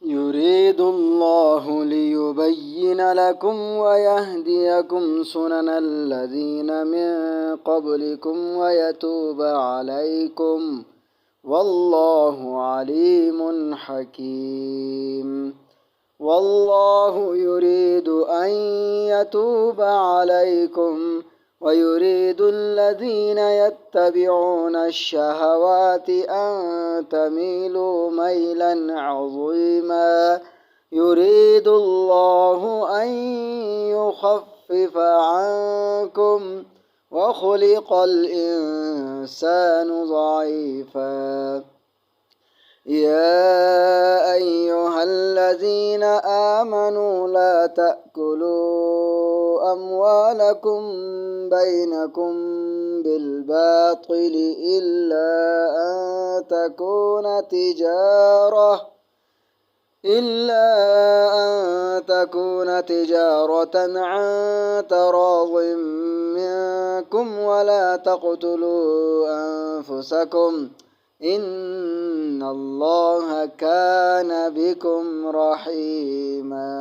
يريد الله ليبين لكم ويهديكم سنن الذين من قبلكم ويتوب عليكم والله عليم حكيم. والله يريد أن يتوب عليكم ويريد الذين يتبعون الشهوات أن تميلوا ميلا عظيما. يريد الله أن يخفف عنكم وخلق الإنسان ضعيفا. يا أيها الذين آمنوا لا تأكلوا أموالكم بينكم بالباطل إلا أن تكون تجارة عن تراض منكم ولا تقتلوا أنفسكم إن الله كان بكم رحيما.